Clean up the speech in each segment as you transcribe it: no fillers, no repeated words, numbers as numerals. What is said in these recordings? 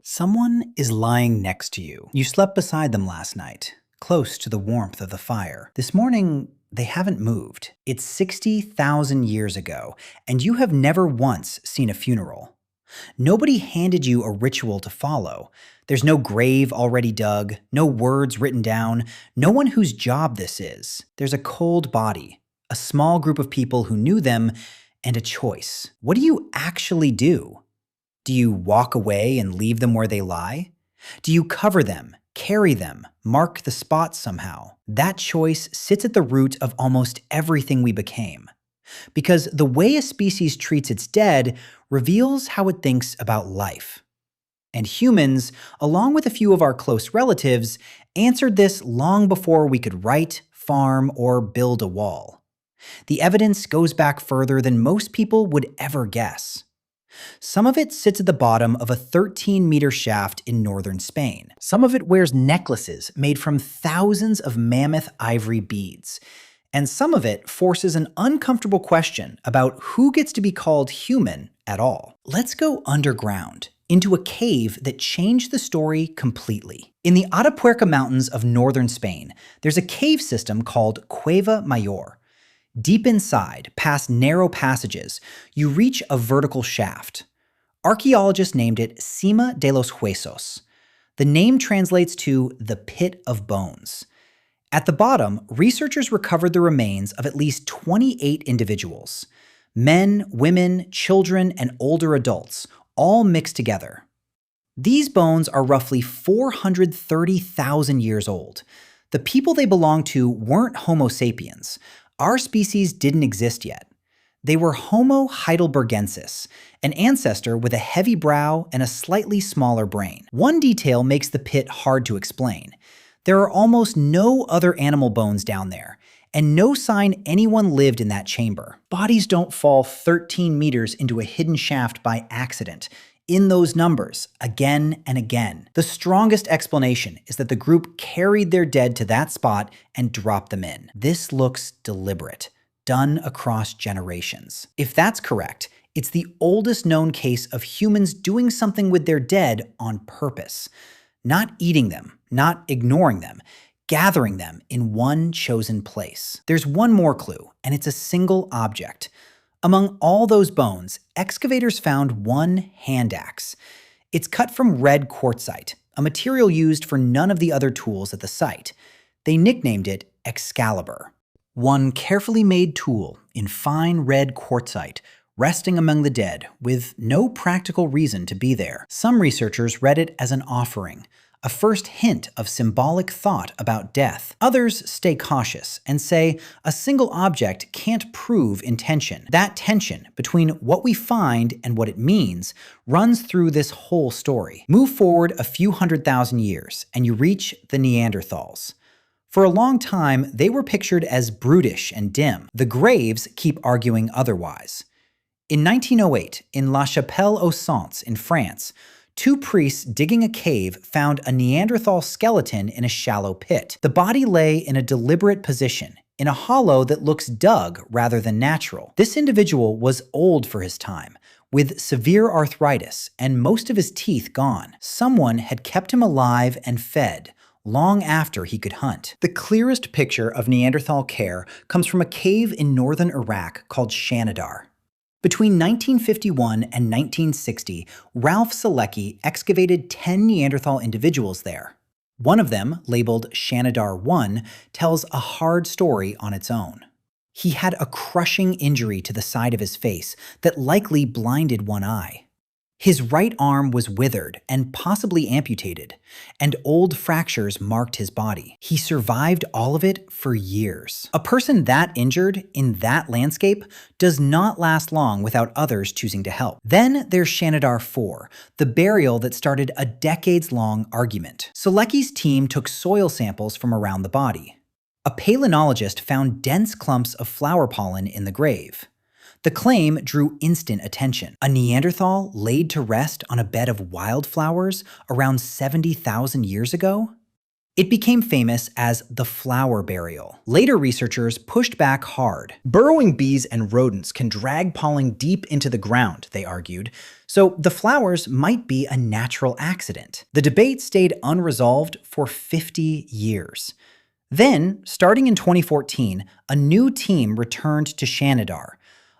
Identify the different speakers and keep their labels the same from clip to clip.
Speaker 1: Someone is lying next to you. You slept beside them last night, close to the warmth of the fire. This morning, they haven't moved. It's 60,000 years ago, and you have never once seen a funeral. Nobody handed you a ritual to follow. There's no grave already dug, no words written down, no one whose job this is. There's a cold body, a small group of people who knew them, and a choice. What do you actually do? Do you walk away and leave them where they lie? Do you cover them, carry them, mark the spot somehow? That choice sits at the root of almost everything we became. Because the way a species treats its dead reveals how it thinks about life. And humans, along with a few of our close relatives, answered this long before we could write, farm, or build a wall. The evidence goes back further than most people would ever guess. Some of it sits at the bottom of a 13-meter shaft in northern Spain. Some of it wears necklaces made from thousands of mammoth ivory beads. And some of it forces an uncomfortable question about who gets to be called human at all. Let's go underground, into a cave that changed the story completely. In the Atapuerca Mountains of northern Spain, there's a cave system called Cueva Mayor. Deep inside, past narrow passages, you reach a vertical shaft. Archaeologists named it Cima de los Huesos. The name translates to the pit of bones. At the bottom, researchers recovered the remains of at least 28 individuals. Men, women, children, and older adults, all mixed together. These bones are roughly 430,000 years old. The people they belong to weren't Homo sapiens. Our species didn't exist yet. They were Homo heidelbergensis, an ancestor with a heavy brow and a slightly smaller brain. One detail makes the pit hard to explain. There are almost no other animal bones down there, and no sign anyone lived in that chamber. Bodies don't fall 13 meters into a hidden shaft by accident. In those numbers, again and again. The strongest explanation is that the group carried their dead to that spot and dropped them in. This looks deliberate, done across generations. If that's correct, it's the oldest known case of humans doing something with their dead on purpose. Not eating them, not ignoring them, gathering them in one chosen place. There's one more clue, and it's a single object. Among all those bones, excavators found one hand axe. It's cut from red quartzite, a material used for none of the other tools at the site. They nicknamed it Excalibur. One carefully made tool in fine red quartzite, resting among the dead, with no practical reason to be there. Some researchers read it as an offering, a first hint of symbolic thought about death. Others stay cautious and say a single object can't prove intention. That tension between what we find and what it means runs through this whole story. Move forward a few 100,000 years and you reach the Neanderthals. For a long time, they were pictured as brutish and dim. The graves keep arguing otherwise. In 1908, in La Chapelle-aux-Saints in France, two priests digging a cave found a Neanderthal skeleton in a shallow pit. The body lay in a deliberate position, in a hollow that looks dug rather than natural. This individual was old for his time, with severe arthritis and most of his teeth gone. Someone had kept him alive and fed long after he could hunt. The clearest picture of Neanderthal care comes from a cave in northern Iraq called Shanidar. Between 1951 and 1960, Ralph Selecki excavated 10 Neanderthal individuals there. One of them, labeled Shanidar 1, tells a hard story on its own. He had a crushing injury to the side of his face that likely blinded one eye. His right arm was withered and possibly amputated, and old fractures marked his body. He survived all of it for years. A person that injured in that landscape does not last long without others choosing to help. Then there's Shanidar 4, the burial that started a decades-long argument. Selecki's team took soil samples from around the body. A palynologist found dense clumps of flower pollen in the grave. The claim drew instant attention. A Neanderthal laid to rest on a bed of wildflowers around 70,000 years ago? It became famous as the flower burial. Later researchers pushed back hard. Burrowing bees and rodents can drag pollen deep into the ground, they argued, so the flowers might be a natural accident. The debate stayed unresolved for 50 years. Then, starting in 2014, a new team returned to Shanidar.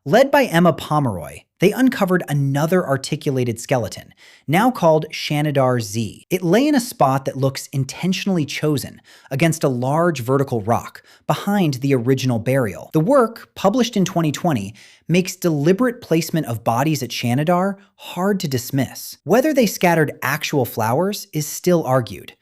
Speaker 1: Led by Emma Pomeroy, they uncovered another articulated skeleton, now called Shanidar Z. It lay in a spot that looks intentionally chosen, against a large vertical rock, behind the original burial. The work, published in 2020, makes deliberate placement of bodies at Shanidar hard to dismiss. Whether they scattered actual flowers is still argued.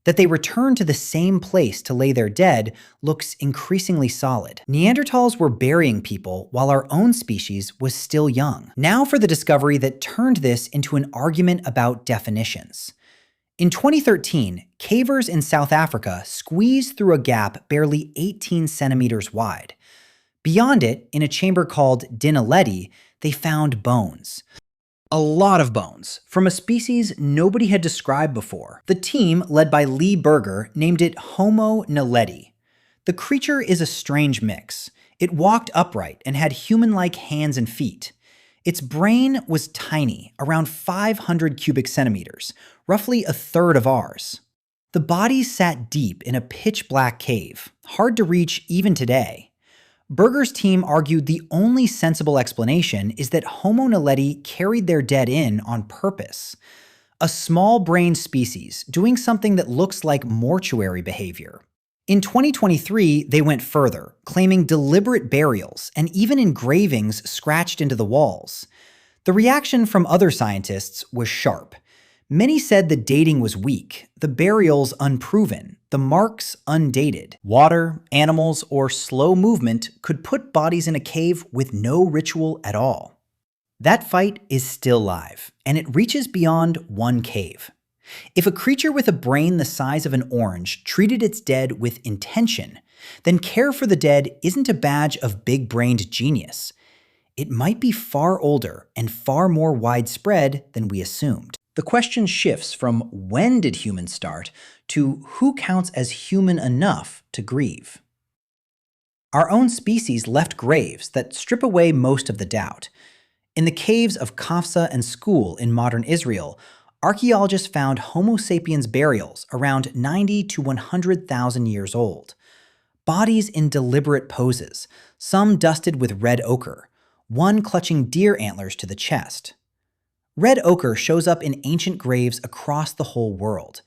Speaker 1: That they returned to the same place to lay their dead looks increasingly solid. Neanderthals were burying people while our own species was still young. Now for the discovery that turned this into an argument about definitions. In 2013, cavers in South Africa squeezed through a gap barely 18 centimeters wide. Beyond it, in a chamber called naledi, they found bones. A lot of bones, from a species nobody had described before. The team, led by Lee Berger, named it Homo naledi. The creature is a strange mix. It walked upright and had human-like hands and feet. Its brain was tiny, around 500 cubic centimeters, roughly a third of ours. The body sat deep in a pitch-black cave, hard to reach even today. Berger's team argued the only sensible explanation is that Homo naledi carried their dead in on purpose. A small-brained species doing something that looks like mortuary behavior. In 2023, they went further, claiming deliberate burials and even engravings scratched into the walls. The reaction from other scientists was sharp. Many said the dating was weak, the burials unproven, the marks undated. Water, animals, or slow movement could put bodies in a cave with no ritual at all. That fight is still live, and it reaches beyond one cave. If a creature with a brain the size of an orange treated its dead with intention, then care for the dead isn't a badge of big-brained genius. It might be far older and far more widespread than we assumed. The question shifts from when did humans start to who counts as human enough to grieve. Our own species left graves that strip away most of the doubt. In the caves of Kafsa and Skul in modern Israel, archaeologists found Homo sapiens burials around 90 to 100,000 years old. Bodies in deliberate poses, some dusted with red ochre, one clutching deer antlers to the chest. Red ochre shows up in ancient graves across the whole world.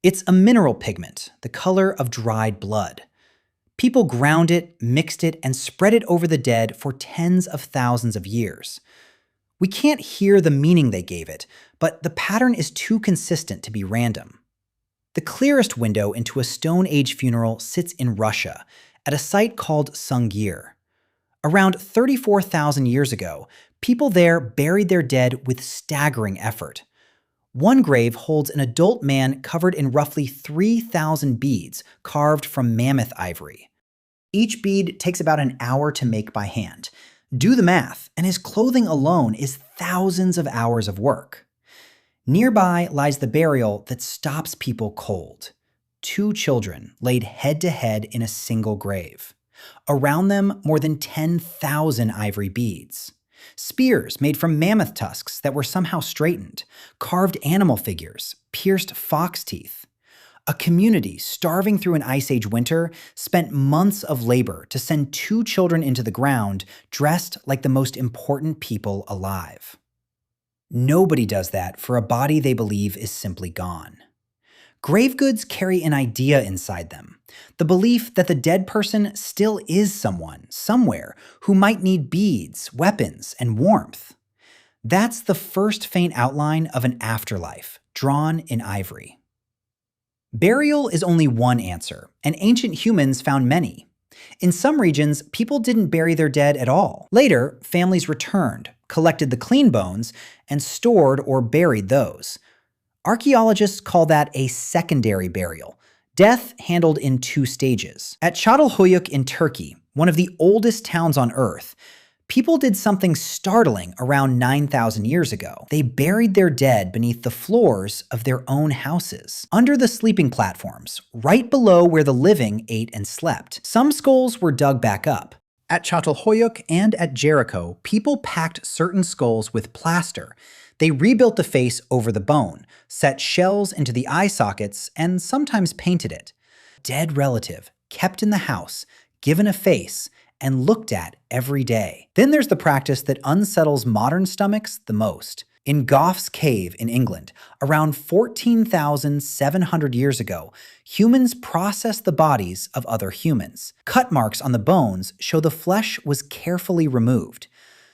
Speaker 1: It's a mineral pigment, the color of dried blood. People ground it, mixed it, and spread it over the dead for tens of thousands of years. We can't hear the meaning they gave it, but the pattern is too consistent to be random. The clearest window into a Stone Age funeral sits in Russia, at a site called Sunghir. Around 34,000 years ago, people there buried their dead with staggering effort. One grave holds an adult man covered in roughly 3,000 beads carved from mammoth ivory. Each bead takes about an hour to make by hand. Do the math, and his clothing alone is thousands of hours of work. Nearby lies the burial that stops people cold. 2 children laid head-to-head in a single grave. Around them, more than 10,000 ivory beads. Spears made from mammoth tusks that were somehow straightened. Carved animal figures, pierced fox teeth. A community starving through an Ice Age winter spent months of labor to send 2 children into the ground dressed like the most important people alive. Nobody does that for a body they believe is simply gone. Grave goods carry an idea inside them, the belief that the dead person still is someone, somewhere, who might need beads, weapons, and warmth. That's the first faint outline of an afterlife, drawn in ivory. Burial is only one answer, and ancient humans found many. In some regions, people didn't bury their dead at all. Later, families returned, collected the clean bones, and stored or buried those. Archaeologists call that a secondary burial, death handled in 2 stages. At Çatalhöyük in Turkey, one of the oldest towns on Earth, People did something startling around 9,000 years ago. They buried their dead beneath the floors of their own houses, under the sleeping platforms, right below where the living ate and slept. Some skulls were dug back up. At Çatalhöyük and at Jericho, people packed certain skulls with plaster. They rebuilt the face over the bone, set shells into the eye sockets, and sometimes painted it. Dead relative, kept in the house, given a face, and looked at every day. Then there's the practice that unsettles modern stomachs the most. In Gough's cave in England, around 14,700 years ago, humans processed the bodies of other humans. Cut marks on the bones show the flesh was carefully removed.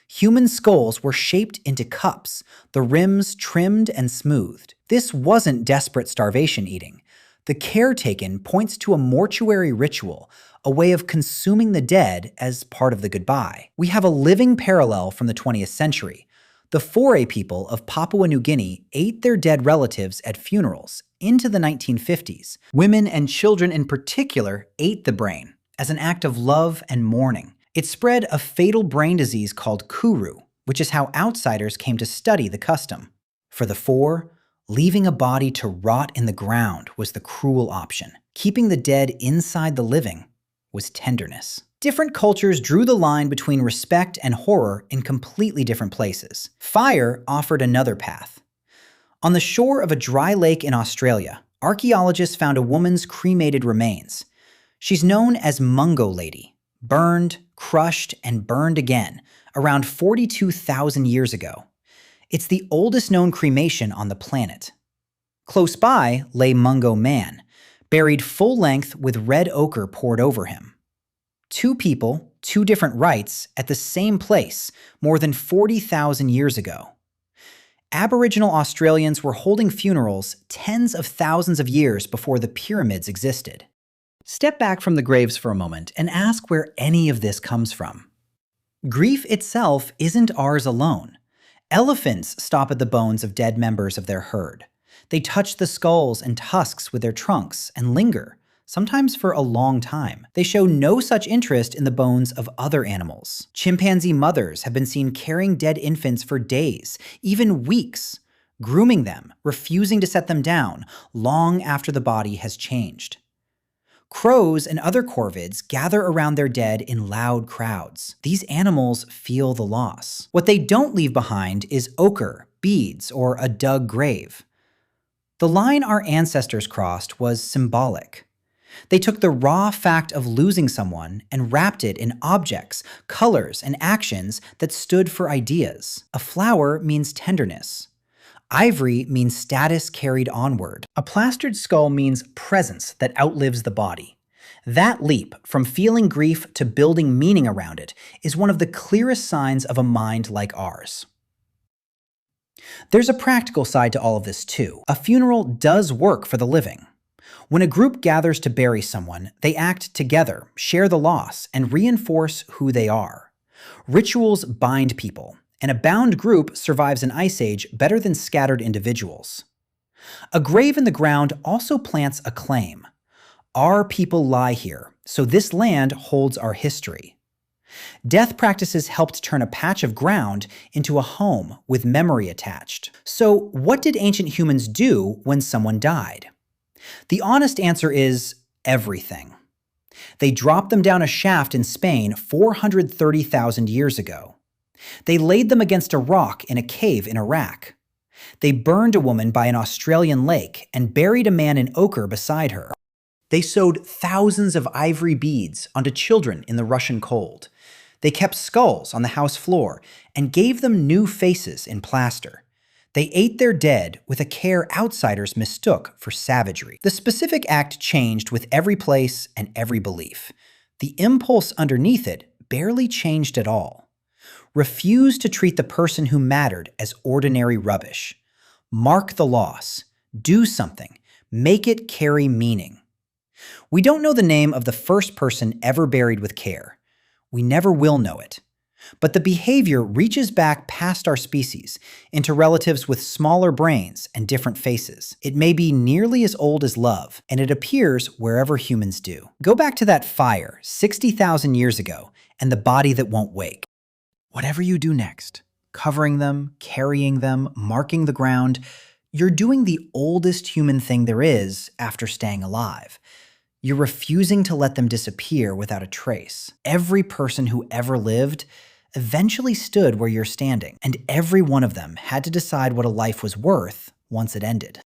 Speaker 1: Human skulls were shaped into cups, the rims trimmed and smoothed. This wasn't desperate starvation eating. The care taken points to a mortuary ritual, a way of consuming the dead as part of the goodbye. We have a living parallel from the 20th century. The Foray people of Papua New Guinea ate their dead relatives at funerals into the 1950s. Women and children in particular ate the brain as an act of love and mourning. It spread a fatal brain disease called kuru, which is how outsiders came to study the custom. For the Four, leaving a body to rot in the ground was the cruel option. Keeping the dead inside the living was tenderness. Different cultures drew the line between respect and horror in completely different places. Fire offered another path. On the shore of a dry lake in Australia, archaeologists found a woman's cremated remains. She's known as Mungo Lady, burned, crushed, and burned again, around 42,000 years ago. It's the oldest known cremation on the planet. Close by lay Mungo Man, buried full length with red ochre poured over him. Two people, two different rites at the same place more than 40,000 years ago. Aboriginal Australians were holding funerals tens of thousands of years before the pyramids existed. Step back from the graves for a moment and ask where any of this comes from. Grief itself isn't ours alone. Elephants stop at the bones of dead members of their herd. They touch the skulls and tusks with their trunks and linger, sometimes for a long time. They show no such interest in the bones of other animals. Chimpanzee mothers have been seen carrying dead infants for days, even weeks, grooming them, refusing to set them down, long after the body has changed. Crows and other corvids gather around their dead in loud crowds. These animals feel the loss. What they don't leave behind is ochre, beads, or a dug grave. The line our ancestors crossed was symbolic. They took the raw fact of losing someone and wrapped it in objects, colors, and actions that stood for ideas. A flower means tenderness. Ivory means status carried onward. A plastered skull means presence that outlives the body. That leap from feeling grief to building meaning around it is one of the clearest signs of a mind like ours. There's a practical side to all of this too. A funeral does work for the living. When a group gathers to bury someone, they act together, share the loss, and reinforce who they are. Rituals bind people, and a bound group survives an ice age better than scattered individuals. A grave in the ground also plants a claim. Our people lie here, so this land holds our history. Death practices helped turn a patch of ground into a home with memory attached. So, what did ancient humans do when someone died? The honest answer is everything. They dropped them down a shaft in Spain 430,000 years ago. They laid them against a rock in a cave in Iraq. They burned a woman by an Australian lake and buried a man in ochre beside her. They sewed thousands of ivory beads onto children in the Russian cold. They kept skulls on the house floor and gave them new faces in plaster. They ate their dead with a care outsiders mistook for savagery. The specific act changed with every place and every belief. The impulse underneath it barely changed at all. Refuse to treat the person who mattered as ordinary rubbish. Mark the loss. Do something. Make it carry meaning. We don't know the name of the first person ever buried with care. We never will know it. But the behavior reaches back past our species, into relatives with smaller brains and different faces. It may be nearly as old as love, and it appears wherever humans do. Go back to that fire 60,000 years ago, and the body that won't wake. Whatever you do next, covering them, carrying them, marking the ground, you're doing the oldest human thing there is after staying alive. You're refusing to let them disappear without a trace. Every person who ever lived eventually stood where you're standing, and every one of them had to decide what a life was worth once it ended.